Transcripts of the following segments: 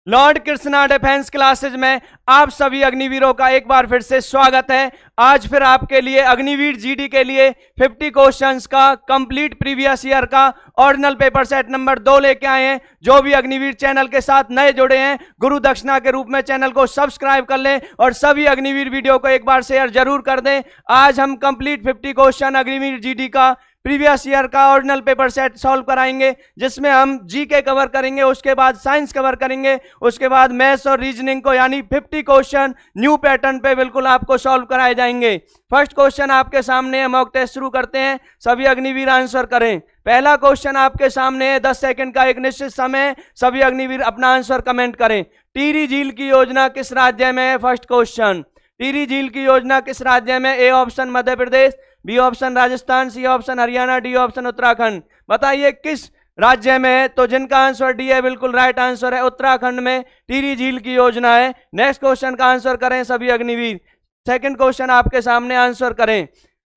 Lord Krishna defence classes में आप सभी अग्निवीरों का एक बार फिर से स्वागत है। आज फिर आपके लिए अग्निवीर जीडी के लिए 50 क्वेश्चंस का कंप्लीट प्रीवियस ईयर का ओरिजिनल पेपर सेट नंबर 2 लेके आए हैं। जो भी अग्निवीर चैनल के साथ नए जुड़े हैं, गुरु दक्षिणा के रूप में चैनल को सब्सक्राइब कर लें और सभी अग्निवीर वीडियो को एक बार शेयर जरूर कर दें। आज हम कंप्लीट 50 क्वेश्चन अग्निवीर जीडी का प्रीवियस ईयर का ओरिजिनल पेपर सेट सॉल्व कराएंगे, जिसमें हम जीके कवर करेंगे, उसके बाद साइंस कवर करेंगे, उसके बाद मैथ्स और रीजनिंग को यानी 50 क्वेश्चन न्यू पैटर्न पे बिल्कुल आपको सॉल्व कराए जाएंगे। फर्स्ट क्वेश्चन आपके सामने है, मॉक टेस्ट शुरू करते हैं, सभी अग्निवीर आंसर करें। पहला क्वेश्चन आपके सामने है, 10 सेकंड का एक निश्चित समय, सभी अग्निवीर अपना आंसर कमेंट करें। टिहरी झील की योजना किस राज्य में है? फर्स्ट क्वेश्चन, टिहरी झील की योजना किस राज्य में? A option Madhya Pradesh, B option Rajasthan, C option Haryana, D option Uttarakhand. बताइए किस राज्य में है? तो जिनका आंसर डी है बिल्कुल राइट आंसर है, उत्तराखंड में टिहरी झील की योजना है। नेक्स्ट क्वेश्चन का आंसर करें सभी अग्निवीर। सेकंड क्वेश्चन आपके सामने, आंसर करें।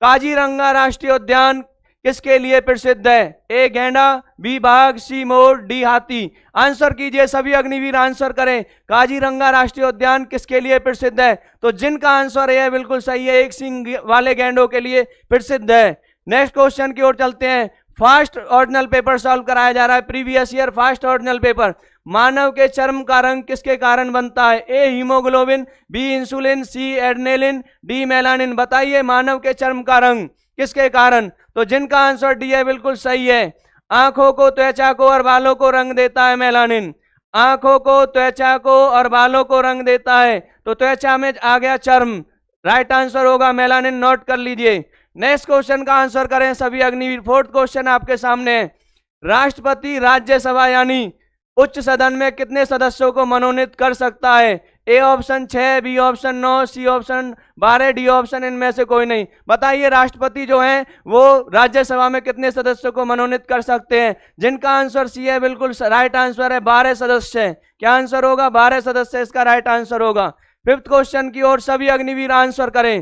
काजीरंगा राष्ट्रीय उद्यान किसके लिए प्रसिद्ध है? ए गैंडा, बी बाघ, सी मोर, डी हाथी। आंसर कीजिए सभी अग्निवीर, आंसर करें। काजीरंगा राष्ट्रीय उद्यान किसके लिए प्रसिद्ध है? तो जिनका आंसर है बिल्कुल सही है, एक सींग वाले गैंडों के लिए प्रसिद्ध है। नेक्स्ट क्वेश्चन की ओर चलते हैं। फास्ट ऑर्डिनल पेपर सॉल्व कराया जा रहा है, previous year fast ordinal paper. मानव के चर्म का रंग किसके कारण बनता है? A haemoglobin, B insulin, C adrenaline, D melanin. बताइए मानव के चर्म का रंग किसके कारण? तो जिनका आंसर डी है बिल्कुल सही है। आंखों को, त्वचा को और बालों को रंग देता है मेलानिन। आंखों को, त्वचा को और बालों को रंग देता है, तो त्वचा में आ गया चर्म, राइट आंसर होगा मेलानिन, नोट कर लीजिए। नेक्स्ट क्वेश्चन का आंसर करें सभी अग्निवीर। फोर्थ क्वेश्चन आपके सामने है। राष्ट्रपति राज्यसभा यानी उच्च सदन में कितने सदस्यों को मनोनीत कर सकता है? A option 6, B option 9, C option 12, D option इनमें से कोई नहीं। बताइए राष्ट्रपति जो है वो राज्यसभा में कितने सदस्यों को मनोनीत कर सकते हैं? जिनका आंसर सी है बिल्कुल राइट आंसर है, 12 सदस्य। क्या आंसर होगा? 12 सदस्य इसका राइट आंसर होगा। फिफ्थ क्वेश्चन की ओर सभी अग्निवीर आंसर करें।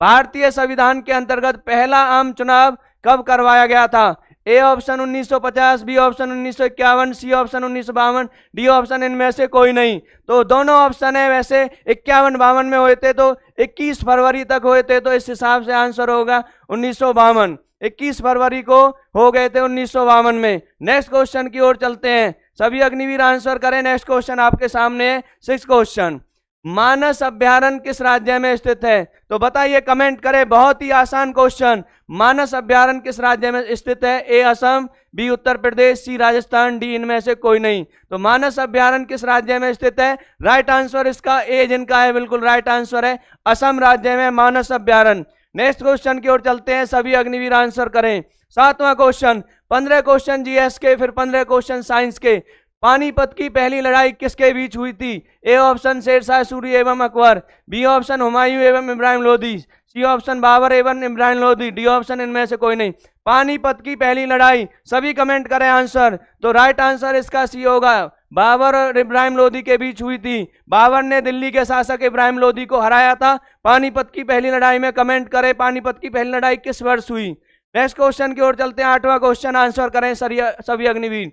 भारतीय संविधान के अंतर्गत पहला आम चुनाव कब करवाया गया था? A option 1950, B option 1951, C option 1952, D option इनमें से कोई नहीं। तो दोनों ऑप्शन है, वैसे 51-52 में हुए थे, तो 21 फरवरी तक हुए थे, तो इस हिसाब से आंसर होगा 1952। 21 फरवरी को हो गए थे 1952 में। नेक्स्ट क्वेश्चन की ओर चलते हैं, सभी अग्निवीर आंसर करें। नेक्स्ट क्वेश्चन आपके सामने है, 6th क्वेश्चन। मानस अभ्यारण्य किस राज्य में स्थित है? तो बताइए, कमेंट करें, बहुत ही आसान क्वेश्चन। मानस अभ्यारण्य किस राज्य में स्थित है? ए असम, बी उत्तर प्रदेश, सी राजस्थान, डी इनमें से कोई नहीं। तो मानस अभ्यारण्य किस राज्य में स्थित है? राइट आंसर इसका ए जिनका है बिल्कुल राइट आंसर है, असम राज्य में मानस अभ्यारण्य। नेक्स्ट क्वेश्चन की ओर चलते हैं, सभी अग्निवीर आंसर करें। 7वां क्वेश्चन, 15 क्वेश्चन जीएस के, फिर 15 क्वेश्चन साइंस के। पानीपत की पहली लड़ाई किसके बीच हुई थी? ए ऑप्शन शेरशाह सूरी एवं अकबर, बी ऑप्शन हुमायूं एवं इब्राहिम लोधी, सी ऑप्शन बाबर एवं इब्राहिम लोधी, डी ऑप्शन इनमें से कोई नहीं। पानीपत की पहली लड़ाई, सभी कमेंट करें आंसर। तो राइट आंसर इसका सी होगा, बाबर और इब्राहिम लोधी के बीच हुई थी। बाबर ने दिल्ली के शासक इब्राहिम लोधी को हराया था पानीपत की पहली लड़ाई में। कमेंट करें पानीपत की पहली लड़ाई किस वर्ष हुई। नेक्स्ट क्वेश्चन की ओर चलते हैं, 8वां क्वेश्चन आंसर करें सभी अग्निवीर।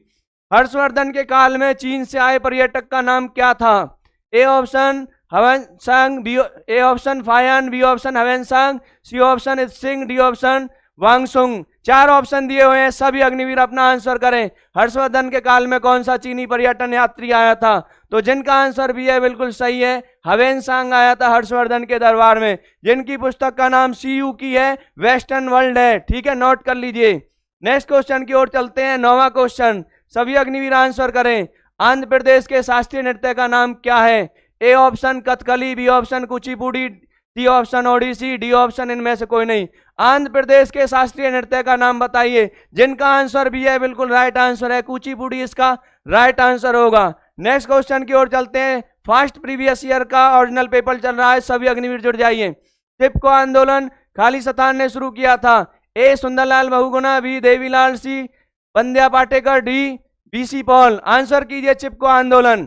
हर्षवर्धन के काल में चीन से आए पर्यटक का नाम क्या था? A option Hiuen Tsang, B A option Faxian, B option Hiuen Tsang, C option I Tsing, D option वांगसुंग। 4 ऑप्शन दिए हुए हैं, सभी अग्निवीर अपना आंसर करें। हर्षवर्धन के काल में कौन सा चीनी पर्यटन यात्री आया था? तो जिनका आंसर भी है बिल्कुल सही है, हवेनसांग आया था हर्षवर्धन के दरबार में, जिनकी पुस्तक का नाम सीयू की है, वेस्टर्न वर्ल्ड है। ठीक है, नोट कर लीजिए। नेक्स्ट क्वेश्चन की ओर चलते हैं, 9वां क्वेश्चन, सभी अग्निवीर आंसर करें। आंध्र प्रदेश के शास्त्रीय नृत्य का नाम क्या है? A option Kathakali, B option Kuchipudi, C option Odissi, D option इनमें से कोई नहीं। आंध्र प्रदेश के शास्त्रीय नृत्य का नाम बताइए। जिनका आंसर भी है बिल्कुल राइट आंसर है, कुचिपुड़ी इसका राइट आंसर होगा। नेक्स्ट क्वेश्चन की ओर चलते हैं, फास्ट प्रीवियस ईयर का ओरिजिनल पेपर चल रहा है, सभी अग्निवीर जुड़ जाइए। चिपको आंदोलन खाली स्थान ने शुरू किया था? A Sundarlal Bahuguna, B Devilal, C Bandhya Patekar, D B C Paul. Answer कीजिए चिपको आंदोलन।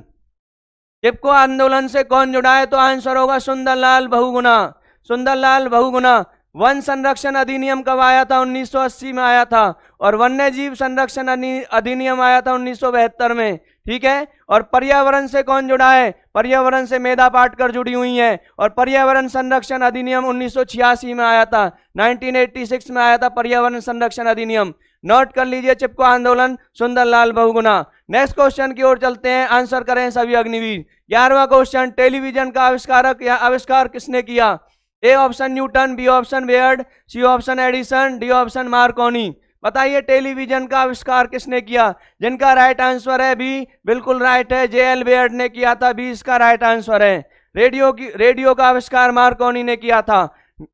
चिपको आंदोलन से कौन जुड़ा है? तो आंसर होगा सुंदरलाल बहुगुणा। सुंदरलाल बहुगुणा। वन संरक्षण अधिनियम कब आया था? 1980 में आया था। और वन्य जीव संरक्षण अधिनियम आया था 1972 में। ठीक है। और पर्यावरण से कौन जुड़ा है? पर्यावरण से मेधा पाटकर जुड़ी हुई है। और पर्यावरण संरक्षण अधिनियम 1986 में आया था, 1986 में आया था पर्यावरण संरक्षण अधिनियम। नोट कर लीजिए, चिपको आंदोलन, सुंदरलाल बहुगुणा। नेक्स्ट क्वेश्चन की ओर चलते हैं, आंसर करें सभी अग्निवीर। 11वां क्वेश्चन, टेलीविजन का आविष्कारक या आविष्कार किसने किया? A option Newton, B option Baird, C option Edison, D option Marconi. बताइए टेलीविजन का आविष्कार किसने किया? जिनका राइट आंसर है बी, बिल्कुल राइट है, जे.एल. बेयर्ड ने किया था, बी इसका राइट आंसर है। रेडियो का आविष्कार मार्कोनी ने किया था।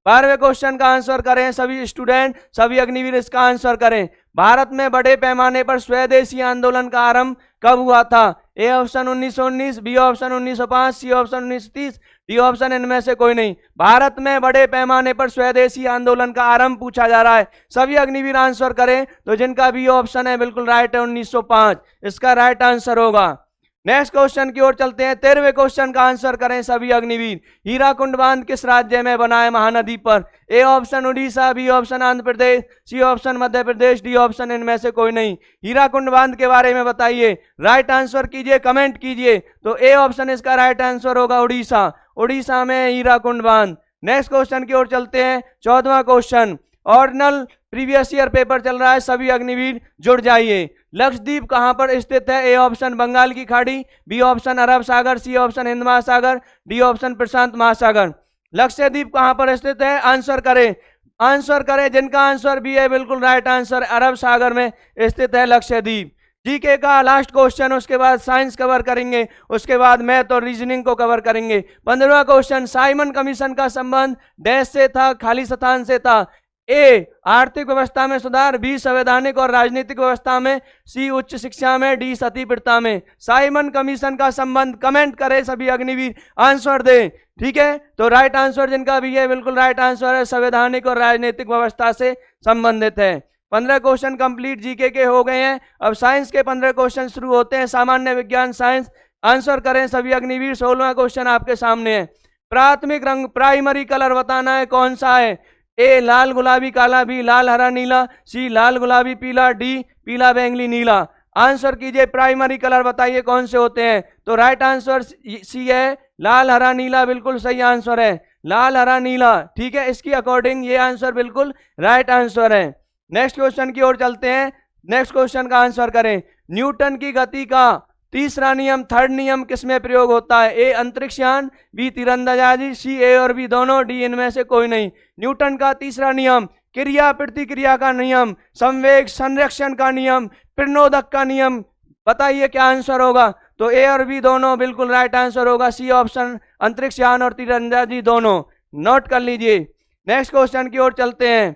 12वें क्वेश्चन का आंसर करें सभी स्टूडेंट, सभी अग्निवीर इसका आंसर करें। भारत में बड़े पैमाने पर स्वदेशी आंदोलन का आरंभ कब हुआ था? A option 1919, B option 1905, C option 1930, D option इनमें से कोई नहीं। भारत में बड़े पैमाने पर स्वदेशी आंदोलन का आरंभ पूछा जा रहा है, सभी अग्निवीर आंसर करें। तो जिनका बी ऑप्शन है बिल्कुल राइट है, 1905 इसका राइट आंसर होगा। नेक्स्ट क्वेश्चन की ओर चलते हैं, 13वें क्वेश्चन का आंसर करें सभी अग्निवीर। हीराकुंड बांध किस राज्य में बना है महानदी पर? A option Orissa, B option Andhra Pradesh, C option Madhya Pradesh, D option इनमें से कोई नहीं। हीराकुंड बांध के बारे में बताइए, राइट आंसर कीजिए, कमेंट कीजिए। तो ए ऑप्शन इसका राइट आंसर होगा, उड़ीसा, उड़ीसा में हीराकुंड बांध। नेक्स्ट क्वेश्चन की ओर चलते हैं, 14वां question, ordinal previous year paper चल रहा है, सभी अग्निवीर जुड़ जाइए। लक्षद्वीप कहां पर स्थित है? ए ऑप्शन बंगाल की खाड़ी, बी ऑप्शन अरब सागर, सी ऑप्शन हिंद महासागर, डी ऑप्शन प्रशांत महासागर। लक्षद्वीप कहां पर स्थित है? आंसर करें, आंसर करें। जिनका आंसर बी है बिल्कुल राइट आंसर, अरब सागर में स्थित है लक्षद्वीप। जीके का लास्ट क्वेश्चन, उसके बाद साइंस कवर करेंगे, उसके बाद मैथ और रीजनिंग को कवर करेंगे। 15वां क्वेश्चन, साइमन कमीशन का संबंध डैश से था, खाली स्थान से था? ए आर्थिक व्यवस्था में सुधार, बी संवैधानिक और राजनीतिक व्यवस्था में, सी उच्च शिक्षा में, डी सती प्रथा में। साइमन कमीशन का संबंध कमेंट करें सभी अग्निवीर, आंसर दें, ठीक है। तो राइट आंसर जिनका भी है बिल्कुल राइट आंसर है, संवैधानिक और राजनीतिक व्यवस्था से संबंधित है। 15 क्वेश्चन कंप्लीट जीके के हो गए हैं। अब साइंस के 15 क्वेश्चन शुरू होते हैं, सामान्य विज्ञान साइंस। आंसर करें सभी अग्निवीर। 16वां क्वेश्चन आपके सामने है, प्राथमिक रंग प्राइमरी कलर बताना है, कौन सा है? ए लाल गुलाबी काला, बी लाल हरा नीला, सी लाल गुलाबी पीला, डी पीला बैंगनी नीला। आंसर कीजिए, प्राइमरी कलर बताइए कौन से होते हैं। तो राइट आंसर सी है, लाल हरा नीला, बिल्कुल सही आंसर है, लाल हरा नीला, ठीक है। इसकी अकॉर्डिंग ये आंसर बिल्कुल राइट आंसर है। नेक्स्ट क्वेश्चन की ओर चलते हैं, नेक्स्ट क्वेश्चन का आंसर करें। न्यूटन की गति का तीसरा नियम, थर्ड नियम किसमें प्रयोग होता है? ए अंतरिक्षयान, बी तीरंदाजी, सी ए और बी दोनों, डी इनमें से कोई नहीं। न्यूटन का तीसरा नियम, क्रिया प्रतिक्रिया का नियम, संवेग संरक्षण का नियम, प्रणोदक का नियम। बताइए क्या आंसर होगा? तो ए और बी दोनों बिल्कुल राइट आंसर होगा, सी ऑप्शन अंतरिक्षयान और तीरंदाजी दोनों। नोट कर लीजिए। नेक्स्ट क्वेश्चन की ओर चलते हैं,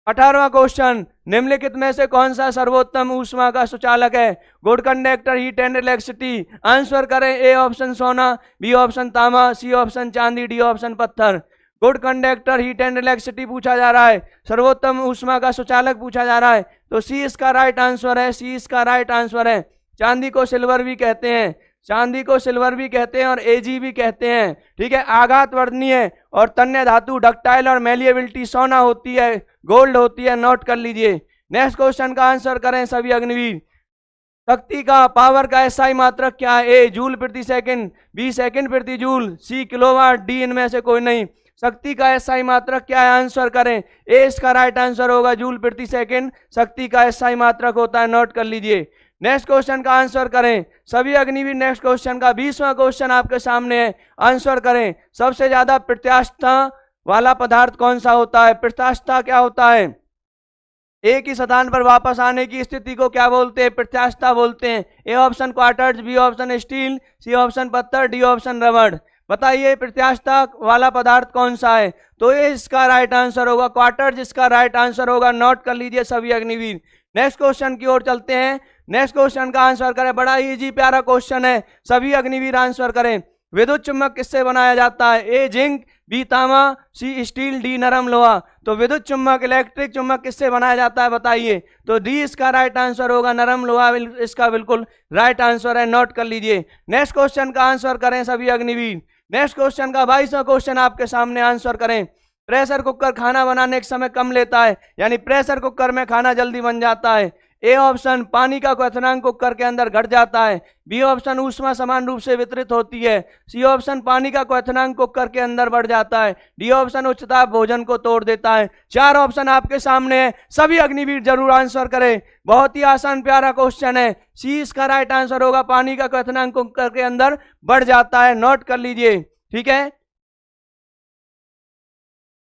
18वां क्वेश्चन, निम्नलिखित में से कौन सा सर्वोत्तम ऊष्मा का सुचालक है? Good conductor, heat and electricity. Answer करें, ए ऑप्शन सोना, बी ऑप्शन तांबा, सी ऑप्शन चांदी, डी ऑप्शन पत्थर। Good conductor, heat and electricity पूछा जा रहा है, सर्वोत्तम ऊष्मा का सुचालक पूछा जा रहा है, तो सी इसका राइट आंसर है, सी इसका राइट आंसर है। चांदी को सिल्वर भी कहते हैं, चांदी को सिल्वर भी कहते हैं और एजी भी कहते हैं, ठीक है। आघात वर्णनीय और तन्य धातु डक्टाइल और मेलिएबिलिटी सोना होती है, गोल्ड होती है। नोट कर लीजिए। नेक्स्ट क्वेश्चन का आंसर करें सभी अग्निवीर। शक्ति का, पावर का एसआई मात्रक क्या है? ए जूल प्रति सेकंड, बी सेकंड प्रति जूल, सी किलोवाट, डी इनमें से कोई नहीं। शक्ति का एसआई मात्रक क्या है? आंसर करें, ए इसका राइट आंसर होगा, जूल प्रति सेकंड शक्ति का एसआई मात्रक होता है। नोट कर लीजिए। नेक्स्ट क्वेश्चन का आंसर करें सभी अग्निवीर। नेक्स्ट क्वेश्चन का 20वां क्वेश्चन आपके सामने है, आंसर करें। सबसे ज्यादा प्रत्यास्थता वाला पदार्थ कौन सा होता है? प्रत्यास्थता क्या होता है? एक ही स्थान पर वापस आने की स्थिति को क्या बोलते हैं? प्रत्यास्थता बोलते हैं। A option quartz, B option steel, C option पत्थर, डी ऑप्शन रबड़। बताइए प्रत्यास्थता वाला पदार्थ कौन सा है? तो ये इसका राइट आंसर होगा, क्वार्टर्स इसका राइट आंसर होगा। नोट कर लीजिए सभी अग्निवीर। नेक्स्ट क्वेश्चन की ओर चलते हैं। नेक्स्ट क्वेश्चन का आंसर करें, बड़ा इजी प्यारा क्वेश्चन है, सभी अग्निवीर आंसर करें। विद्युत चुम्बक किससे बनाया जाता है? ए जिंक, बी तांबा, सी स्टील, डी नरम लोहा। तो विद्युत चुम्बक, इलेक्ट्रिक चुम्बक किससे बनाया जाता है बताइए? तो डी इसका राइट आंसर होगा, नरम लोहा इसका बिल्कुल राइट आंसर है। नोट कर लीजिए। नेक्स्ट क्वेश्चन का आंसर करें सभी अग्निवीर। नेक्स्ट क्वेश्चन का 22वां क्वेश्चन आपके सामने, आंसर करें। प्रेशर कुकर खाना बनाने के समय कम लेता है, यानी प्रेशर कुकर में खाना जल्दी बन जाता है। ए ऑप्शन पानी का क्वथनांक कुकर के अंदर घट जाता है, बी ऑप्शन ऊष्मा समान रूप से वितरित होती है, सी ऑप्शन पानी का क्वथनांक कुकर के अंदर बढ़ जाता है, डी ऑप्शन उच्च ताप भोजन को तोड़ देता है। 4 ऑप्शन आपके सामने है, सभी अग्निवीर जरूर आंसर करें। बहुत ही आसान प्यारा क्वेश्चन है, सी इसका राइट आंसर होगा, पानी का क्वथनांक कुकर के अंदर बढ़ जाता है। नोट कर लीजिए, ठीक है।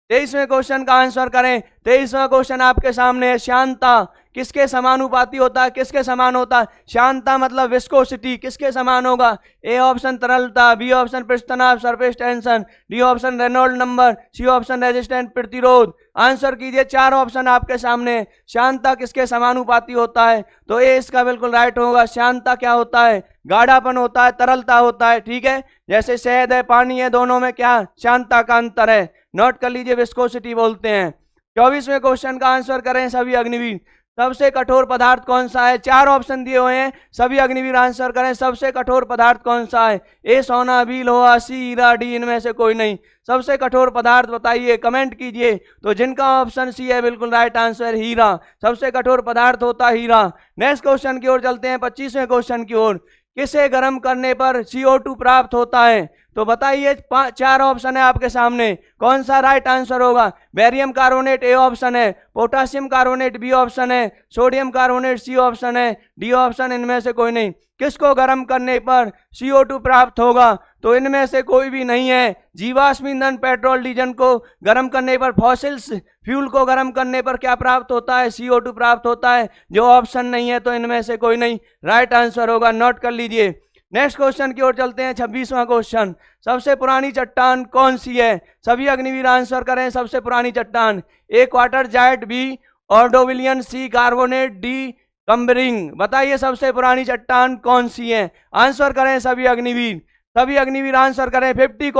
23वें क्वेश्चन का आंसर करें। 23वां क्वेश्चन आपके सामने है, श्यानता किसके समानुपाती होता है, किसके समान होता है? श्यानता मतलब विस्कोसिटी, किसके समान होगा? ए ऑप्शन तरलता, बी ऑप्शन पृष्ठ तनाव surface tension, D option Reynold number, C option resistant प्रतिरोध। आंसर कीजिए, 4 ऑप्शन आपके सामने। श्यानता किसके समानुपाती होता है? तो ए इसका बिल्कुल राइट होगा। श्यानता क्या होता है? गाढ़ापन होता है, तरलता होता है, ठीक है। जैसे शहद है, पानी है, दोनों में क्या श्यानता का अंतर है। नोट कर लीजिए, विस्कोसिटी बोलते हैं। 24वें क्वेश्चन का आंसर करें सभी अग्निवीर। सबसे कठोर पदार्थ कौन सा है? 4 ऑप्शन दिए हुए हैं, सभी अग्निवीर आंसर करें। सबसे कठोर पदार्थ कौन सा है? ए सोना, बी लोहा, सी हीरा, डी इनमें से कोई नहीं। सबसे कठोर पदार्थ बताइए, कमेंट कीजिए। तो जिनका ऑप्शन सी है बिल्कुल राइट आंसर हीरा, सबसे कठोर पदार्थ होता हीरा। नेक्स्ट क्वेश्चन की ओर चलते हैं, 25वें क्वेश्चन की ओर। किसे गर्म करने पर CO2 प्राप्त होता है? तो बताइए, 4 ऑप्शन है आपके सामने, कौन सा राइट आंसर होगा? बेरियम कार्बोनेट ए ऑप्शन है, पोटासियम कार्बोनेट बी ऑप्शन है, सोडियम कार्बोनेट सी ऑप्शन है, डी ऑप्शन इनमें से कोई नहीं। किसको गर्म करने पर CO2 प्राप्त होगा? तो इनमें से कोई भी नहीं है। जीवाश्म ईंधन पेट्रोल डीजल को गर्म करने पर, फॉसिल्स फ्यूल को गर्म करने पर क्या प्राप्त होता है? CO2 प्राप्त होता है। जो ऑप्शन नहीं है तो इनमें से कोई नहीं राइट आंसर होगा। नोट कर लीजिए। नेक्स्ट क्वेश्चन की ओर चलते हैं, 26वां क्वेश्चन। सबसे पुरानी चट्टान कौन सी है? सभी अग्निवीर आंसर करें। सबसे पुरानी चट्टान, A quartzite, B Ordovician, C carbonate, D Cambrian. बताइए सबसे पुरानी चट्टान कौन सी है? आंसर करें सभी अग्निवीर। सभी अग्निवीर आंसर करें। 50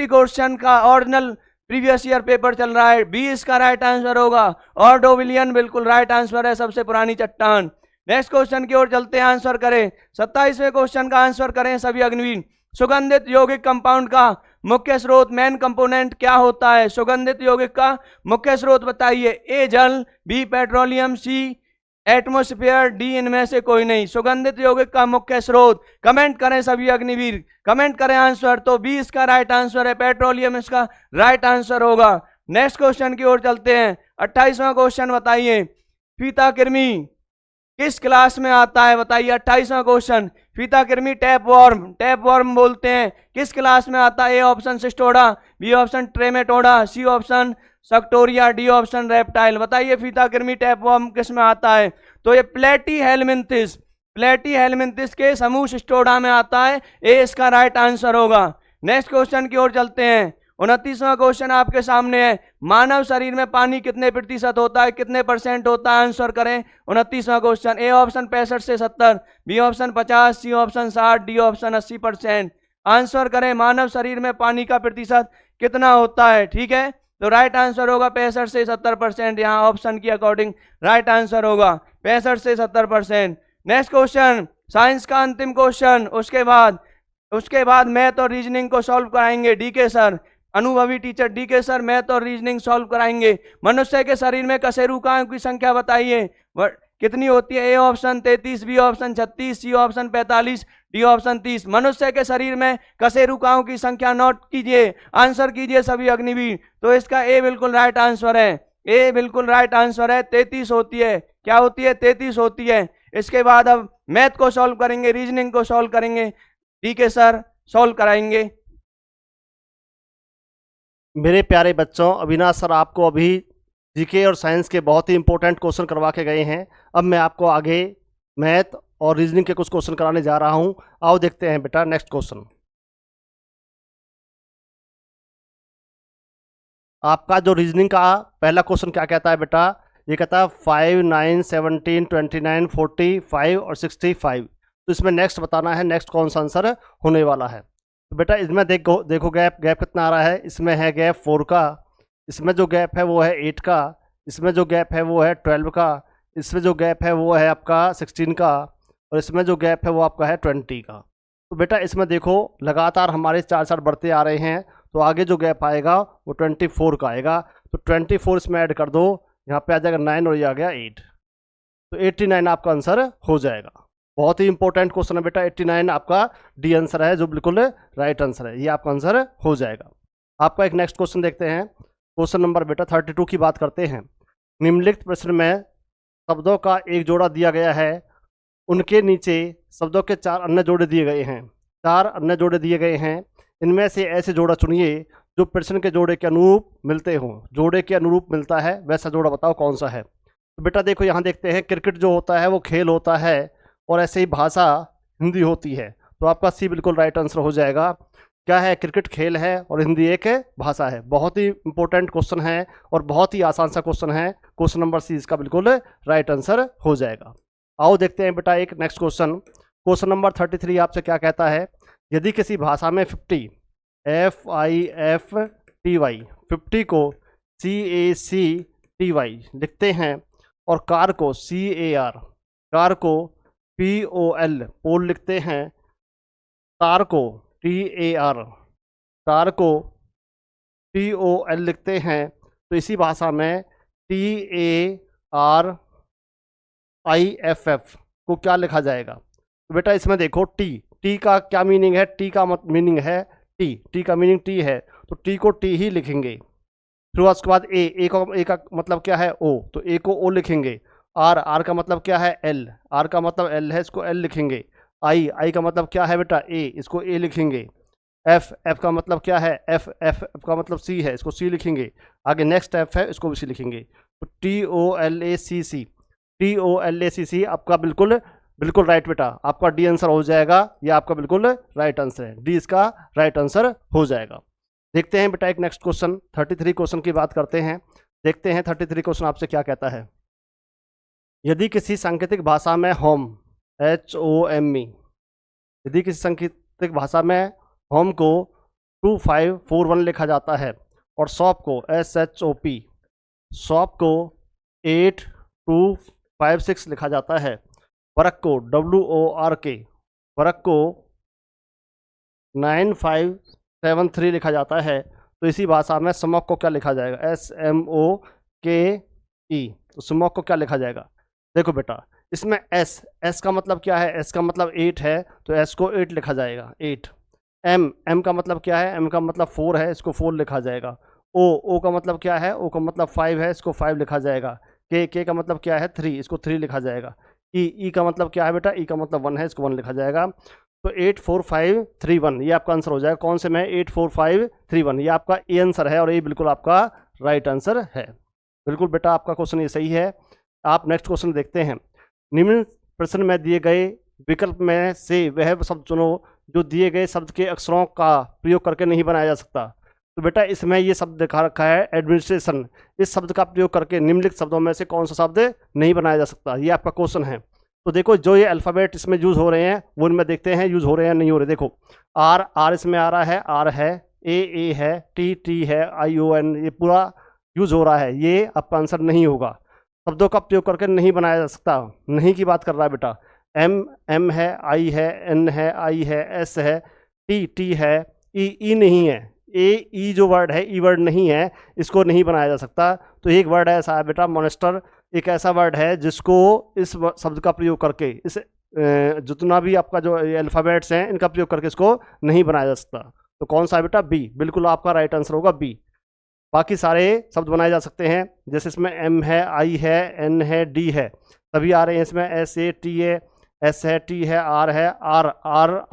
क्वेश्चन का ओरिजिनल प्रीवियस ईयर पेपर चल रहा है। बी इसका राइट आंसर होगा, ऑर्डोविलियन बिल्कुल राइट आंसर है, सबसे पुरानी चट्टान। नेक्स्ट क्वेश्चन की ओर चलते हैं, आंसर करें। 27वें क्वेश्चन का आंसर करें सभी अग्निवीर। सुगंधित यौगिक कंपाउंड का मुख्य स्रोत, मेन कंपोनेंट क्या होता है? सुगंधित यौगिक का मुख्य स्रोत बताइए। ए जल, बी पेट्रोलियम, सी एटमोस्फेयर, डी इनमें से कोई नहीं। सुगंधित यौगिक का मुख्य स्रोत, कमेंट करें सभी अग्निवीर, कमेंट करें आंसर। तो बी इसका राइट आंसर है, पेट्रोलियम इसका राइट आंसर होगा। नेक्स्ट क्वेश्चन की ओर चलते हैं, 28वां क्वेश्चन बताइए। फीता कृमि किस क्लास में आता है? बताइए 28वां क्वेश्चन। फीता कृमि टैप वॉर्म बोलते हैं, किस क्लास में आता है? A option cestoda, B option trematoda, C option suctoria, D option reptile. बताइए फीता कृमि टैप वॉर्म किस में आता है? तो ये प्लेटी के समूह सिस्टोडा में आता है। ए इसका राइट आंसर होगा। नेक्स्ट क्वेश्चन की ओर चलते हैं, 29वां क्वेश्चन आपके सामने है। मानव शरीर में पानी कितने प्रतिशत होता है, कितने % होता है? आंसर करें 29वां क्वेश्चन। ए ऑप्शन 65 से 70, B option 50, C option 60, D option 80%। Answer करें, मानव शरीर में पानी का प्रतिशत कितना होता है? ठीक है, तो राइट आंसर होगा 65 से 70%। यहाँ ऑप्शन की अकॉर्डिंग राइट आंसर होगा 65 से 70%। नेक्स्ट क्वेश्चन, साइंस का अंतिम क्वेश्चन। उसके बाद मैथ और रीजनिंग को सॉल्व कराएंगे डीके सर, अनुभवी टीचर डीके सर मैथ और रीजनिंग सॉल्व कराएंगे। मनुष्य के शरीर में कशेरुकाओं की संख्या बताइए, कितनी होती है? A option 33, B option 36, C option 45, D option 30। मनुष्य के शरीर में कशेरुकाओं की संख्या नोट कीजिए, आंसर कीजिए सभी अग्निवीर। तो इसका ए बिल्कुल राइट आंसर है, ए बिल्कुल राइट आंसर है, 33 होती है। क्या होती है? 33 होती है। इसके बाद अब मैथ को सॉल्व करेंगे, रीजनिंग को सॉल्व करेंगे, डीके सर सॉल्व कराएंगे। मेरे प्यारे बच्चों, अविनाश सर आपको अभी जीके और साइंस के बहुत ही इंपॉर्टेंट क्वेश्चन करवा के गए हैं। अब मैं आपको आगे मैथ और रीजनिंग के कुछ क्वेश्चन कराने जा रहा हूं। आओ देखते हैं बेटा नेक्स्ट क्वेश्चन। आपका जो रीजनिंग का पहला क्वेश्चन क्या कहता है बेटा? ये कहता है 5, 9, 17, 29, 45 और 65। तो इसमें नेक्स्ट बताना है, नेक्स्ट कौन सा आंसर होने वाला है। तो बेटा इसमें देखो गैप कितना आ रहा है। इसमें है गैप 4 का, इसमें जो गैप है वो है 8 का, इसमें जो गैप है वो है 12 का, इसमें जो गैप है वो है आपका 16 का, और इसमें जो गैप है वो आपका है 20 का। तो बेटा इसमें देखो लगातार हमारे 4 बढ़ते आ रहे हैं, तो आगे जो गैप आएगा वो 24 का आएगा। तो 24 इसमें ऐड कर दो, यहाँ पे आ जाएगा 9 और ये आ गया 8। तो 89 आपका आंसर हो जाएगा। बहुत ही इंपॉर्टेंट क्वेश्चन है बेटा, 89 आपका डी आंसर है, जो बिल्कुल राइट आंसर है, ये आपका आंसर हो जाएगा। आपका एक नेक्स्ट क्वेश्चन देखते हैं। क्वेश्चन नंबर बेटा 32 की बात करते हैं। निम्नलिखित प्रश्न में शब्दों का एक जोड़ा दिया गया है, उनके नीचे शब्दों के 4 अन्य जोड़े दिए गए हैं। 4 अन्य जोड़े दिए गए हैं, इनमें से ऐसे जोड़ा चुनिए जो प्रश्न के जोड़े के अनुरूप मिलते हों। जोड़े के अनुरूप मिलता है वैसा जोड़ा बताओ कौन सा है। तो बेटा देखो यहाँ देखते हैं, क्रिकेट जो होता है वो खेल होता है, और ऐसे ही भाषा हिंदी होती है, तो आपका सी बिल्कुल राइट आंसर हो जाएगा। क्या है, क्रिकेट खेल है और हिंदी एक भाषा है। बहुत ही इंपॉर्टेंट क्वेश्चन है और बहुत ही आसान सा क्वेश्चन है। क्वेश्चन नंबर सी इसका बिल्कुल राइट आंसर हो जाएगा। आओ देखते हैं बेटा एक नेक्स्ट क्वेश्चन। क्वेश्चन नंबर 33 आपसे क्या कहता है, यदि किसी भाषा में 50 FIFTY 50 को CACTY लिखते हैं और कार को CAR, कार को POL पोल लिखते हैं, तार को TAR, तार को TOL लिखते हैं, तो इसी भाषा में TARIFF को क्या लिखा जाएगा। तो बेटा इसमें देखो टी का क्या मीनिंग है, टी का मीनिंग है टी का मीनिंग टी है, तो टी को टी ही लिखेंगे। फिर उसके बाद ए का मतलब क्या है ओ, तो ए को ओ लिखेंगे। आर का मतलब क्या है एल, आर का मतलब एल है, इसको एल लिखेंगे। आई का मतलब क्या है बेटा ए, इसको ए लिखेंगे। एफ का मतलब क्या है एफ का मतलब सी है, इसको सी लिखेंगे। आगे नेक्स्ट एफ है, इसको भी सी लिखेंगे। तो TOLACC आपका बिल्कुल राइट बेटा, आपका डी आंसर हो जाएगा। ये आपका बिल्कुल राइट आंसर है, डी इसका राइट आंसर हो जाएगा। देखते हैं बेटा एक नेक्स्ट क्वेश्चन 33 क्वेश्चन की बात करते हैं। देखते हैं 33 क्वेश्चन आपसे क्या कहता है। यदि किसी सांकेतिक भाषा में होम HOME, यदि किसी सांकेतिक भाषा में होम को 2541 लिखा जाता है और शॉप को SHOP, शॉप को 8256 लिखा जाता है, वर्क को WORK, वर्क को 9573 लिखा जाता है, तो इसी भाषा में स्मोक को क्या लिखा जाएगा, SMOKE, तो स्मोक को क्या लिखा जाएगा। देखो बेटा इसमें एस का मतलब क्या है, एस का मतलब 8 है, तो एस को 8 लिखा जाएगा 8। एम का मतलब क्या है, एम का मतलब 4 है, इसको 4 लिखा जाएगा। ओ का मतलब क्या है, ओ का मतलब 5 है, इसको 5 लिखा जाएगा। के का मतलब क्या है 3, इसको 3 लिखा जाएगा। ई का मतलब क्या है बेटा, ई का मतलब 1 है, इसको 1 लिखा जाएगा। तो 84531 ये आपका आंसर हो जाएगा। कौन से में 84531, ये आपका ए आंसर है और ये बिल्कुल आपका राइट आंसर है। बिल्कुल बेटा आपका क्वेश्चन ये सही है। आप नेक्स्ट क्वेश्चन देखते हैं। निम्न प्रश्न में दिए गए विकल्प में से वह शब्द चुनो जो दिए गए शब्द के अक्षरों का प्रयोग करके नहीं बनाया जा सकता। तो बेटा इसमें ये शब्द दिखा रखा है एडमिनिस्ट्रेशन, इस शब्द का प्रयोग करके निम्नलिखित शब्दों में से कौन सा शब्द नहीं बनाया जा सकता, ये आपका क्वेश्चन है। तो देखो जो ये अल्फ़ाबेट इसमें यूज़ हो रहे हैं वो इनमें देखते हैं यूज़ हो रहे हैं नहीं हो रहे। देखो आर इसमें आ रहा है, आर है, ए है, टी है, ION, ये पूरा यूज़ हो रहा है, ये आपका आंसर नहीं होगा। शब्दों का प्रयोग करके नहीं बनाया जा सकता, नहीं की बात कर रहा है बेटा। एम है, आई है, एन है, आई है, एस है, टी है, ई नहीं है, ई जो वर्ड है ई वर्ड नहीं है, इसको नहीं बनाया जा सकता। तो एक वर्ड ऐसा है बेटा मॉन्स्टर, एक ऐसा वर्ड है जिसको इस शब्द का प्रयोग करके इस जितना भी आपका जो अल्फ़ाबेट्स हैं इनका प्रयोग करके इसको नहीं बनाया जा सकता। तो कौन सा है बेटा, बी, बिल्कुल आपका राइट आंसर होगा बी। बाकी सारे शब्द बनाए जा सकते हैं, जैसे इसमें एम है, आई है, एन है, डी है, सभी आ रहे हैं इसमें। SAT है, एस है, टी है, आर है, आर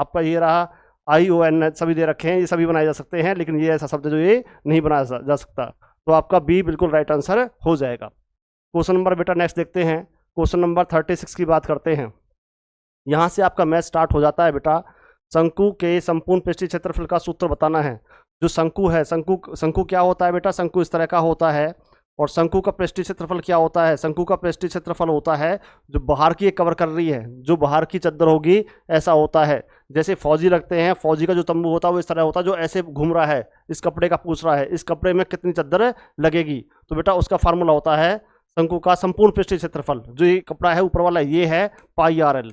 आपका ये रहा, ION सभी दे रखे हैं, ये सभी बनाए जा सकते हैं, लेकिन ये ऐसा शब्द जो ये नहीं बनाया जा सकता। तो आपका बी बिल्कुल राइट आंसर हो जाएगा। क्वेश्चन नंबर बेटा नेक्स्ट देखते हैं। क्वेश्चन नंबर 36 की बात करते हैं। यहाँ से आपका मैथ स्टार्ट हो जाता है बेटा। शंकु के संपूर्ण पृष्ठीय क्षेत्रफल का सूत्र बताना है। जो शंकु है, शंकु क्या होता है बेटा, शंकु इस तरह का होता है। और शंकु का पृष्ठीय क्षेत्रफल क्या होता है, शंकु का पृष्ठीय क्षेत्रफल होता है जो बाहर की कवर कर रही है, जो बाहर की चद्दर होगी ऐसा होता है। जैसे फौजी रखते हैं, फौजी का जो तंबू होता है वो इस तरह होता है, जो ऐसे घूम रहा है, इस कपड़े का पूछ रहा है, इस कपड़े में कितनी चद्दर लगेगी। तो बेटा उसका फार्मूला होता है शंकु का संपूर्ण पृष्ठीय क्षेत्रफल। जो ये कपड़ा है ऊपर वाला ये है πRL,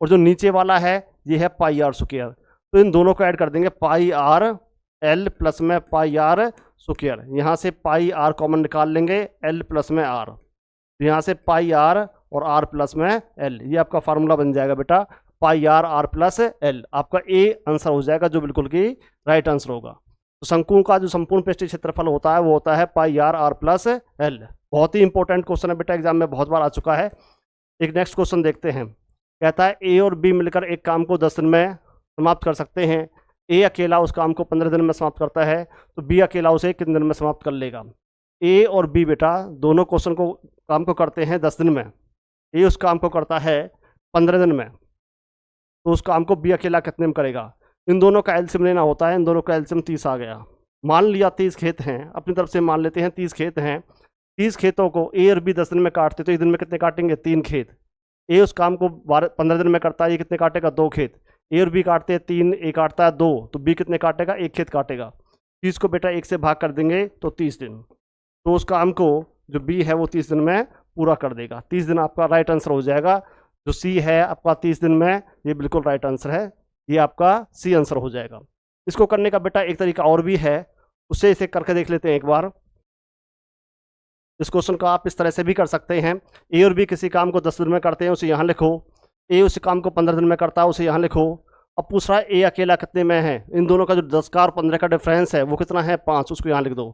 और जो नीचे वाला है ये है πr²। तो इन दोनों को ऐड कर देंगे, πRL प्लस में πr²। यहाँ से πr कॉमन निकाल लेंगे, L प्लस में R, यहाँ से πr और आर प्लस में एल। ये आपका फार्मूला बन जाएगा बेटा पाई आर आर प्लस एल। आपका ए आंसर हो जाएगा जो बिल्कुल की राइट आंसर होगा। तो शंकु का जो संपूर्ण पृष्ठीय क्षेत्रफल होता है वो होता है पाई आर आर प्लस एल। बहुत ही इंपॉर्टेंट क्वेश्चन है बेटा, एग्जाम में बहुत बार आ चुका है। एक नेक्स्ट क्वेश्चन देखते हैं। कहता है ए और बी मिलकर एक काम को 10 दिन में समाप्त कर सकते हैं। ए अकेला उस काम को 15 दिन में समाप्त करता है, तो बी अकेला उसे कितने दिन में समाप्त कर लेगा। ए और बी बेटा दोनों क्वेश्चन को काम को करते हैं 10 दिन में। ए उस काम को करता है 15 दिन में, तो उस काम को बी अकेला कितने में करेगा। इन दोनों का एलसीएम लेना होता है। इन दोनों का एलसीएम 30 आ गया। मान लिया 30 खेत हैं, अपनी तरफ से मान लेते हैं 30 खेत हैं। 30 खेतों को ए और बी 10 दिन में काटते, तो एक दिन में कितने काटेंगे 3 खेत। ए उस काम को 15 दिन में करता है, ये कितने काटेगा 2 खेत। ए और बी काटते हैं 3, ए काटता है 2, तो बी कितने काटेगा 1 खेत काटेगा। 30 को बेटा 1 से भाग कर देंगे तो 30 दिन, तो उस काम को जो बी है वो 30 दिन में पूरा कर देगा। 30 दिन आपका राइट आंसर हो जाएगा। जो सी है आपका 30 दिन में, ये बिल्कुल राइट आंसर है, ये आपका सी आंसर हो जाएगा। इसको करने का बेटा एक तरीका और भी है, उससे इसे करके देख लेते हैं एक बार। इस क्वेश्चन को आप इस तरह से भी कर सकते हैं। ए और बी किसी काम को 10 दिन में करते हैं, उसे यहाँ लिखो। ए उस काम को 15 दिन में करता है, उसे यहाँ लिखो। अब पूछ रहा है ए अकेला कितने में है। इन दोनों का जो 10 का और 15 का डिफरेंस है वो कितना है 5, उसको यहाँ लिख दो।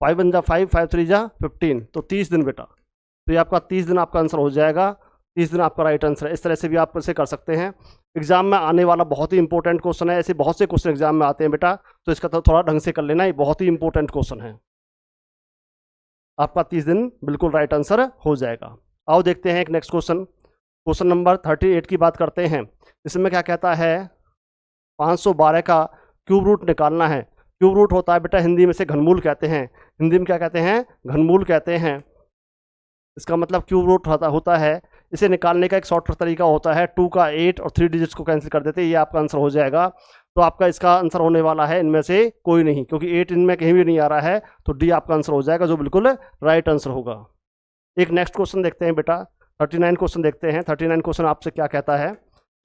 5 1 जा 5, 5 3 जा 15, तो 30 दिन बेटा। तो ये आपका 30 दिन आपका आंसर हो जाएगा। 30 दिन आपका राइट आंसर है। इस तरह से भी आप इसे कर सकते हैं। एग्जाम में आने वाला बहुत ही इंपॉर्टेंट क्वेश्चन है। ऐसे बहुत से क्वेश्चन एग्जाम में आते हैं बेटा, तो इसका तो थोड़ा ढंग से कर लेना। ये बहुत ही इंपॉर्टेंट क्वेश्चन है। आपका 30 दिन बिल्कुल राइट आंसर हो जाएगा। आओ देखते हैं एक नेक्स्ट क्वेश्चन। क्वेश्चन नंबर 38 की बात करते हैं। इसमें क्या कहता है 512 का क्यूब रूट निकालना है। क्यूब रूट होता है बेटा हिंदी में से घनमूल कहते हैं। हिंदी में क्या कहते हैं घनमूल कहते हैं। इसका मतलब क्यूब रूट होता है। इसे निकालने का एक शॉर्टकट तरीका होता है 2 का 8 और 3 डिजिट्स को कैंसिल कर देते हैं, ये आपका आंसर हो जाएगा। तो आपका इसका आंसर होने वाला है इनमें से कोई नहीं, क्योंकि 8 इनमें कहीं भी नहीं आ रहा है, तो डी आपका आंसर हो जाएगा जो बिल्कुल राइट आंसर होगा। एक नेक्स्ट क्वेश्चन देखते हैं बेटा, 39 क्वेश्चन देखते हैं। 39 क्वेश्चन आपसे क्या कहता है।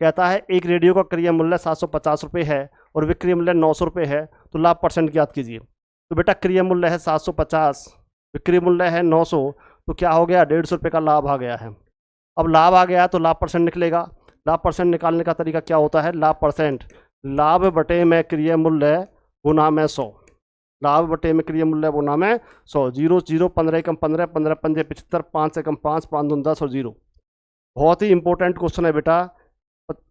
कहता है एक रेडियो का क्रय मूल्य 750 रुपये है और विक्रय मूल्य 900 रुपये है, तो लाभ परसेंट ज्ञात कीजिए। तो बेटा क्रय मूल्य है 750, विक्रय मूल्य है 900, तो क्या हो गया 150 रुपये का लाभ आ गया है। अब लाभ आ गया तो लाभ परसेंट निकलेगा। लाभ परसेंट निकालने का तरीका क्या होता है, लाभ परसेंट लाभ बटे में क्रय मूल्य गुना में 100। लाभ बटे में क्रय मूल्य गुना में 100। 0 0 15 एकम 15, 15 पंजे 75, 5 एकम 5, 5 दूनी 10 और 0। बहुत ही इंपॉर्टेंट क्वेश्चन है बेटा।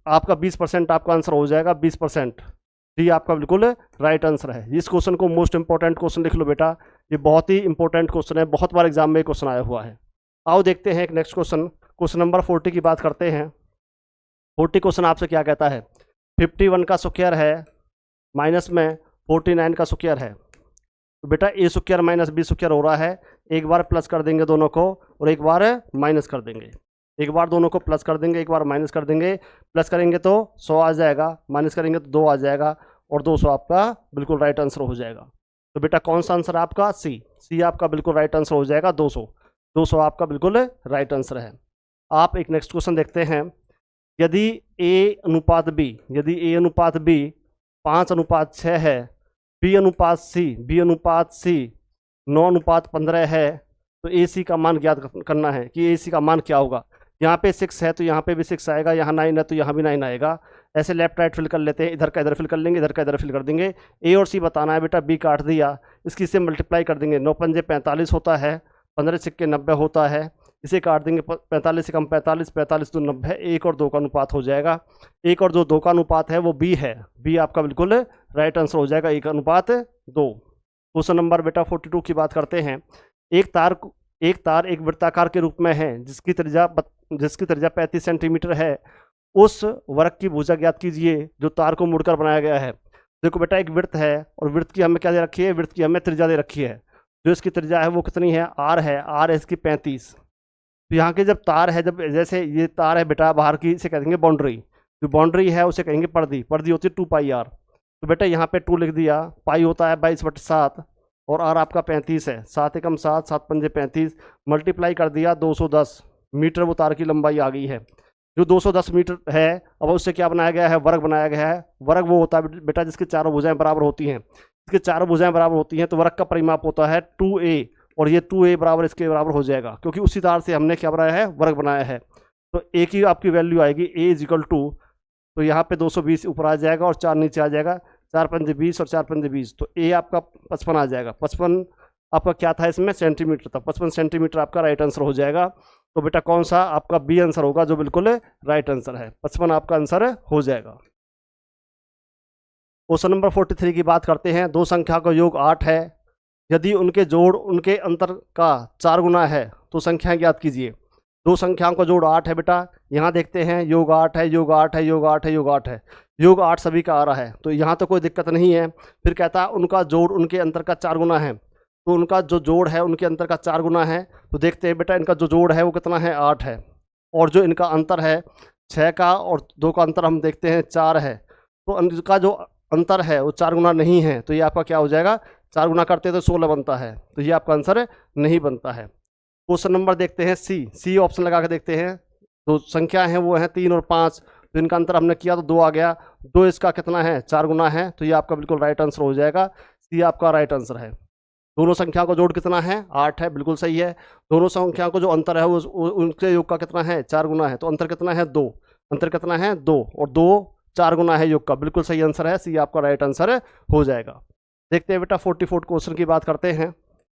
आपका 20% आपका आंसर हो जाएगा। 20% डी आपका बिल्कुल राइट आंसर है। इस क्वेश्चन को मोस्ट इंपॉर्टेंट क्वेश्चन लिख लो बेटा, ये बहुत ही इंपॉर्टेंट क्वेश्चन है, बहुत बार एग्जाम में क्वेश्चन आया हुआ है। आओ देखते हैं एक नेक्स्ट क्वेश्चन। क्वेश्चन नंबर 40 की बात करते हैं। 40 क्वेश्चन आपसे क्या कहता है 51 का स्क्वायर है माइनस में 49 का स्क्वायर है। तो बेटा ए स्क्वायर माइनस बी स्क्वायर हो रहा है। एक बार प्लस कर देंगे दोनों को और एक बार माइनस कर देंगे। एक बार दोनों को प्लस कर देंगे, एक बार माइनस कर देंगे। प्लस करेंगे तो 100 आ जाएगा, माइनस करेंगे तो 2 आ जाएगा और 200 आपका बिल्कुल राइट आंसर हो जाएगा। तो बेटा कौन सा आंसर है आपका सी। सी आपका बिल्कुल राइट आंसर हो जाएगा। 200 आपका बिल्कुल राइट आंसर है। आप एक नेक्स्ट क्वेश्चन देखते हैं। यदि ए अनुपात बी, यदि ए अनुपात बी 5:6 है, बी अनुपात सी 9:15 है, तो ए सी का मान ज्ञात करना है कि ए सी का मान क्या होगा। यहाँ पे 6 है तो यहाँ पे भी 6 आएगा, यहाँ 9 है तो यहाँ भी 9 आएगा। ऐसे लेफ्ट राइट फिल कर लेते हैं, इधर का इधर फिल कर लेंगे, इधर का इधर फिल कर देंगे। ए और सी बताना है बेटा, बी काट दिया, इसकी से मल्टीप्लाई कर देंगे। 9 पंजे 45 होता है, 15 सिक्के 90 होता है, इसे काट देंगे 45 से कम 45, 45 तो 90, 1 और 2 का अनुपात हो जाएगा। 1 और 2 का अनुपात है वो बी है। बी आपका बिल्कुल राइट आंसर हो जाएगा, 1:2। क्वेश्चन नंबर बेटा 42 की बात करते हैं। एक तार एक वृत्ताकार के रूप में है जिसकी त्रिज्या 35 सेंटीमीटर है। उस वृत्त की भुजा ज्ञात कीजिए जो तार को मुड़कर बनाया गया है। देखो बेटा एक वृत्त है और वृत्त की हमें क्या दे रखी है, वृत्त की हमें त्रिज्या दे रखी है। जो इसकी त्रिज्या है वो कितनी है, आर है। आर है इसकी 35। तो यहाँ के जब तार है, जब जैसे ये तार है बेटा बाहर की, इसे कह देंगे बाउंड्री। जो बाउंड्री है उसे कहेंगे पर्दी। पर्दी होती है 2πr। तो बेटा यहाँ पे 2 लिख दिया। पाई होता है 22/7 और आर आपका 35 है। 7 एकम 7, 7 पंजे 35, मल्टीप्लाई कर दिया 210 मीटर वो तार की लंबाई आ गई है। जो 210 मीटर है अब उससे क्या बनाया गया है, वर्ग बनाया गया है। वर्ग वो होता है बेटा जिसकी चारों भुजाएं बराबर होती हैं। इसके चारों भुजाएं बराबर होती हैं तो वर्ग का परिमाप होता है 2a। और ये 2a बराबर इसके बराबर हो जाएगा, क्योंकि उसी तार से हमने क्या बनाया है, वर्ग बनाया है। तो a की आपकी वैल्यू आएगी a इज इक्वल टू, तो यहाँ पे 220 ऊपर आ जाएगा और 4 नीचे आ जाएगा, 4 पंजे 20 और 4 पंजे 20, तो a आपका 55 आ जाएगा। 55 आपका क्या था इसमें, सेंटीमीटर था, 55 सेंटीमीटर आपका राइट आंसर हो जाएगा। तो बेटा कौन सा आपका बी आंसर होगा, जो बिल्कुल राइट आंसर है, 55 आपका आंसर हो जाएगा। क्वेश्चन नंबर 43 की बात करते हैं। दो संख्या का योग 8 है, यदि उनके जोड़ उनके अंतर का 4 गुना है तो संख्या ज्ञात कीजिए। दो संख्याओं का जोड़ 8 है बेटा, यहाँ देखते हैं योग 8 है, योग 8 है, योग 8 है, योग 8 है, योग 8 सभी का आ रहा है, तो यहाँ तो कोई दिक्कत नहीं है। फिर कहता है उनका जोड़ उनके अंतर का 4 गुना है, तो उनका जो जोड़ है उनके अंतर का 4 गुना है, तो देखते हैं बेटा इनका जो जोड़ है वो कितना है, 8 है, और जो इनका अंतर है 6 का और 2 का अंतर हम देखते हैं 4 है, तो इनका जो अंतर है वो 4 गुना नहीं है, तो ये आपका क्या हो जाएगा, 4 गुना करते हैं तो 16 बनता है, तो ये आपका आंसर नहीं बनता है। क्वेश्चन नंबर देखते हैं सी ऑप्शन लगा के देखते हैं। तो संख्या है वो है 3 और 5, तो इनका अंतर हमने किया तो 2 आ गया, 2 इसका कितना है, 4 गुना है, तो ये आपका बिल्कुल राइट आंसर हो जाएगा, सी आपका राइट आंसर है। दोनों संख्याओं का जोड़ कितना है, 8 है, बिल्कुल सही है। दोनों संख्याओं का जो अंतर है वो उनके योग का कितना है, 4 गुना है, तो अंतर कितना है, 2, अंतर कितना है 2, और 2 4 गुना है योग का, बिल्कुल सही आंसर है, सी आपका राइट आंसर हो जाएगा। देखते हैं बेटा 44 क्वेश्चन की बात करते हैं।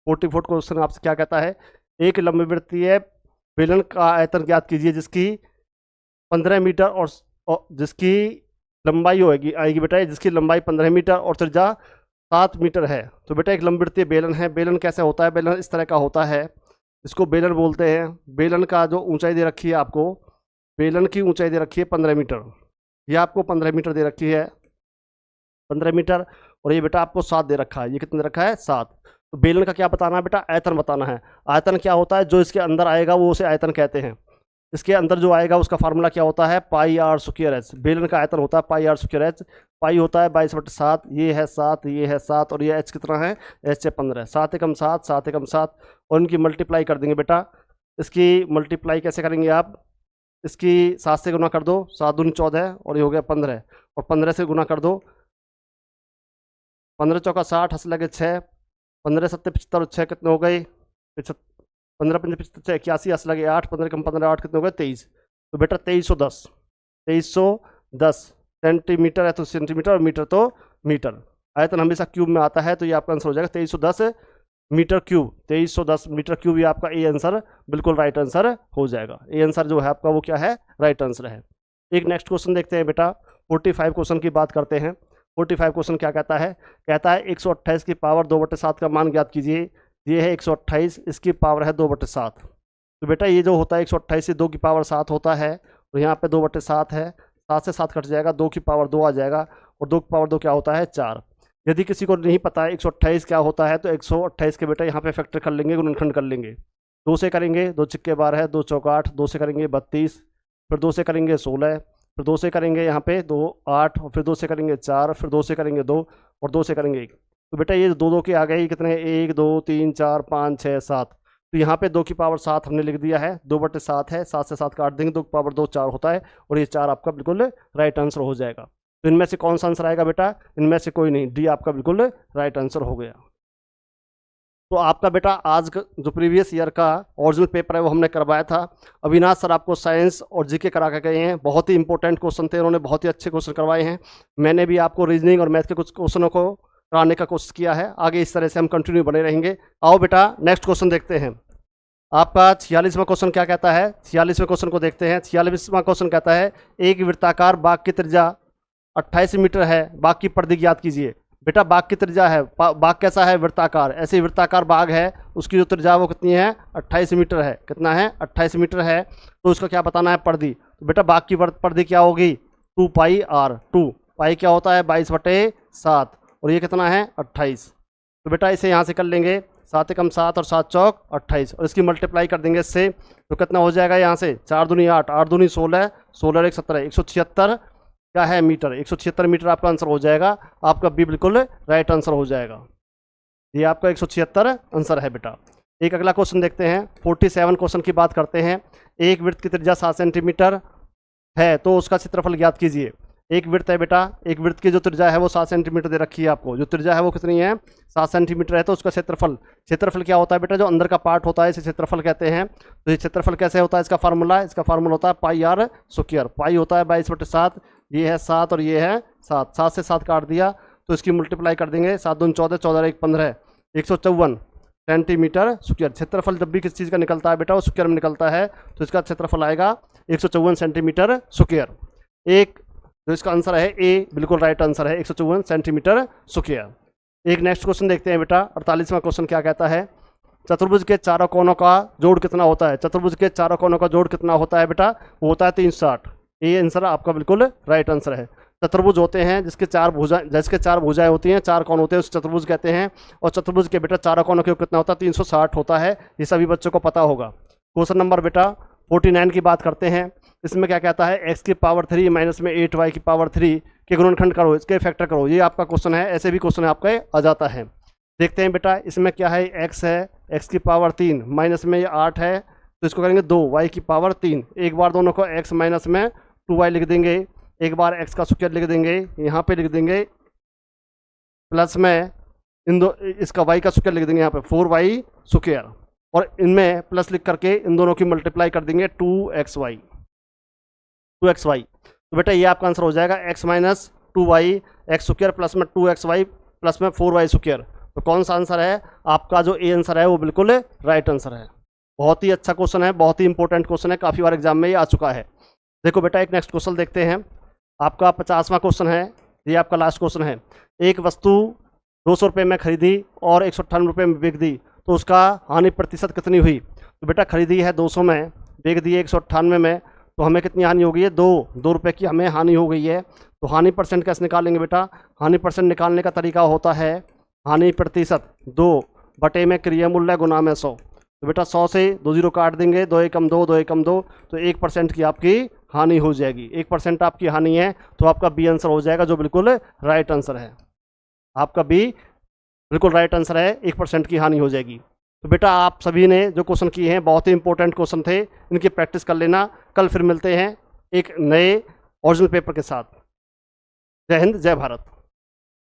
44 क्वेश्चन आपसे क्या कहता है, एक लंबवृत्तीय बेलन का आयतन ज्ञात कीजिए जिसकी 15 मीटर और जिसकी लंबाई आएगी बेटा, जिसकी लंबाई 15 मीटर और त्रिज्या 7 मीटर है। तो बेटा एक लंबवृत्तीय बेलन है, बेलन कैसे होता है, बेलन इस तरह का होता है, इसको बेलन बोलते हैं। बेलन का जो ऊंचाई दे रखी है आपको, बेलन की ऊंचाई दे रखी है 15 मीटर, ये आपको 15 मीटर दे रखी है, 15 मीटर, और ये बेटा आपको 7 दे रखा है, ये कितने रखा है, 7। तो बेलन का क्या बताना है बेटा, आयतन बताना है। आयतन क्या होता है, जो इसके अंदर आएगा वो उसे आयतन कहते हैं, इसके अंदर जो आएगा उसका फार्मूला क्या होता है, पाई आर स्क्वायर एच। बेलन का आयतन होता है पाई आर स्क्वायर एच, पाई होता है 22/7, ये है 7, ये है 7, और ये एच कितना है, एच है 15, 7 एकम 7, 7 एकम 7, और इनकी मल्टीप्लाई कर देंगे बेटा। इसकी मल्टीप्लाई कैसे करेंगे आप, इसकी 7 से गुना कर दो, 7 दूनी 14, और ये हो गया 15, और 15 से गुना कर दो, 15 चौका 60, हंस लगे 6, 15 7 75 और 6 कितने हो गए, 15 5 75 81, हंस लगे 8, 15 कम 15 8 कितने हो गए, 23। तो बेटा 2310 सेंटीमीटर है, तो सेंटीमीटर, और मीटर तो मीटर, आयतन हमेशा क्यूब में आता है, तो ये आपका आंसर हो जाएगा 2310 मीटर क्यूब, 2310 मीटर क्यूब, ये आपका ए आंसर बिल्कुल राइट आंसर हो जाएगा। ए आंसर जो है आपका वो क्या है, राइट आंसर है। एक नेक्स्ट क्वेश्चन देखते हैं बेटा, 45 क्वेश्चन की बात करते हैं। 45 क्वेश्चन क्या कहता है, कहता है 128 की पावर 2/7 का मान ज्ञात कीजिए। ये है 128, इसकी पावर है 2/7, तो बेटा ये जो होता है 128 से 2 की पावर 7 होता है, और यहाँ पे 2/7 है, 7 से 7 कट जाएगा, 2 की पावर 2 आ जाएगा, और 2 की पावर 2 क्या होता है, 4। यदि किसी को नहीं पता है 128 क्या होता है, तो 128 के बेटा यहाँ पे फैक्टर कर लेंगे, गुणनखंड कर लेंगे, 2 से करेंगे, 2 छिक्के 12, 2 चौका 8, 2 से करेंगे 32, फिर 2 से करेंगे 16, फिर 2 से करेंगे यहाँ पे 2 8, और फिर 2 से करेंगे 4, फिर 2 से करेंगे 2, और 2 से करेंगे 1। तो बेटा ये 2 के आ गए, कितने 1 2 3 4 5 6 7, तो यहाँ पे 2 की पावर 7 हमने लिख दिया है, 2/7 है, 7 से 7 काट देंगे, 2 की पावर 2 4 होता है, और ये 4 आपका बिल्कुल राइट आंसर हो जाएगा। तो इनमें से कौन सा आंसर आएगा बेटा, इनमें से कोई नहीं, डी आपका बिल्कुल राइट आंसर हो गया। तो आपका बेटा आज का जो प्रीवियस ईयर का ओरिजिनल पेपर है वो हमने करवाया था। अविनाश सर आपको साइंस और जीके करा के गए हैं, बहुत ही इंपॉर्टेंट क्वेश्चन थे, उन्होंने बहुत ही अच्छे क्वेश्चन करवाए हैं। मैंने भी आपको रीजनिंग और मैथ के कुछ क्वेश्चनों को कराने का कोशिश किया है, आगे इस तरह से हम कंटिन्यू बने रहेंगे। आओ बेटा नेक्स्ट क्वेश्चन देखते हैं। आपका 46वां क्वेश्चन क्या कहता है, 46वें क्वेश्चन को देखते हैं। 46वां क्वेश्चन कहता है एक वृत्ताकार बाग की त्रिज्या 28 मीटर है, बाग की परिधि ज्ञात कीजिए। बेटा बाग की त्रिज्या है, बाग कैसा है, वृत्ताकार, ऐसे वृत्ताकार बाग है, उसकी जो त्रिज्या वो कितनी है, 28 मीटर है। कितना है, 28 मीटर है, तो उसका क्या बताना है, परिधि। तो बेटा बाग की परिधि क्या होगी, 2 पाई आर। 2 पाई क्या होता है, 22/7, और ये कितना है, 28। तो बेटा इसे यहाँ से कर लेंगे, 7 एकम 7 और 7 चौक 28, और इसकी मल्टीप्लाई कर देंगे इससे, तो कितना हो जाएगा यहाँ से, 4 दूनी 8, 8 दूनी 16, 16 1 17, 176 क्या है मीटर, 176 मीटर आपका आंसर हो जाएगा। आपका बी बिल्कुल राइट आंसर हो जाएगा, ये आपका 176 आंसर है बेटा। एक अगला क्वेश्चन देखते हैं, 47 क्वेश्चन की बात करते हैं। एक वृत्त की त्रिज्या 7 सेंटीमीटर है, तो उसका क्षेत्रफल ज्ञात कीजिए। एक वृत्त है बेटा, एक वृत्त की जो त्रिज्या है वो 7 सेंटीमीटर दे रखी है आपको। जो त्रिज्या है वो कितनी है? 7 सेंटीमीटर है। तो उसका क्षेत्रफल क्या होता है बेटा? जो अंदर का पार्ट होता है इसे क्षेत्रफल कहते हैं। तो ये क्षेत्रफल कैसे होता है? इसका फार्मूला होता है पाई आर स्क्वायर। पाई होता है 22/7, ये है 7 और ये है 7। 7 से 7 काट दिया तो इसकी मल्टीप्लाई कर देंगे, 7 दूनी 14, 14 1 15, 154 सेंटीमीटर स्क्वायर। क्षेत्रफल जब भी किसी चीज़ का निकलता है बेटा वो स्क्वायर में निकलता है, तो इसका क्षेत्रफल आएगा 154 सेंटीमीटर स्क्वायर। एक जो इसका आंसर है ए, बिल्कुल राइट आंसर है 154 सेंटीमीटर स्क्वायर। एक नेक्स्ट क्वेश्चन देखते हैं बेटा, 48वां क्वेश्चन क्या कहता है? चतुर्भुज के चारों कोनों का जोड़ कितना होता है? चतुर्भुज के चारों कोनों का जोड़ कितना होता है बेटा? वो होता है 360। ये आंसर आपका बिल्कुल राइट आंसर है। चतुर्भुज होते हैं जिसके चार भुजाएं होती हैं, 4 कोण होते हैं, उस चतुर्भुज कहते हैं। और चतुर्भुज के बेटा चारों कोनों के कितना होता है? 360 होता है। ये सभी बच्चों को पता होगा। क्वेश्चन नंबर बेटा 49 की बात करते हैं। इसमें क्या कहता है? x की पावर 3 माइनस में 8y की पावर 3 के गुणनखंड करो, इसके फैक्टर करो। ये आपका क्वेश्चन है। ऐसे भी क्वेश्चन आपका आ जाता है। देखते हैं बेटा, इसमें क्या है? x है, x की पावर 3 माइनस में ये 8 है, तो इसको करेंगे 2, y की पावर 3। एक बार दोनों को x माइनस में 2y लिख देंगे, एक बार x का स्क्वायर लिख देंगे, यहाँ पे लिख देंगे प्लस में इसका y का स्क्वायर लिख देंगे यहाँ पे 4y स्क्वायर, और इनमें प्लस लिख करके इन दोनों की मल्टीप्लाई कर देंगे 2xy। तो बेटा ये आपका आंसर हो जाएगा x minus 2y x square plus में 2xy प्लस में 4y स्क्वायर। तो कौन सा आंसर है आपका? जो ए आंसर है वो बिल्कुल राइट आंसर है। बहुत ही अच्छा क्वेश्चन है, बहुत ही इंपॉर्टेंट क्वेश्चन है, काफ़ी बार एग्जाम में ये आ चुका है। देखो बेटा एक नेक्स्ट क्वेश्चन देखते हैं। आपका 50वां क्वेश्चन है, ये आपका लास्ट क्वेश्चन है। एक वस्तु 200 रुपये में खरीदी और 198 रुपये में बिक दी, तो उसका हानि प्रतिशत कितनी हुई? तो बेटा खरीदी है 200 में, बिक दी है 198 में, तो हमें कितनी हानि हो गई है? 2 रुपये की हमें हानि हो गई है। तो हानि परसेंट कैसे निकालेंगे बेटा? हानि परसेंट निकालने का तरीका होता है हानि प्रतिशत 2 बटे में क्रिया मूल्य गुना में 100। तो बेटा 100 से 2 0 काट देंगे, 2 एकम 2, 2 एकम 2, तो 1% की आपकी हानि हो जाएगी। 1% आपकी हानि है, तो आपका बी आंसर हो जाएगा, जो बिल्कुल राइट आंसर है। आपका बी बिल्कुल राइट आंसर है, 1% की हानि हो जाएगी। तो बेटा आप सभी ने जो क्वेश्चन किए हैं बहुत ही इंपॉर्टेंट क्वेश्चन थे, इनकी प्रैक्टिस कर लेना। कल फिर मिलते हैं एक नए ओरिजिनल पेपर के साथ। जय हिंद, जय भारत।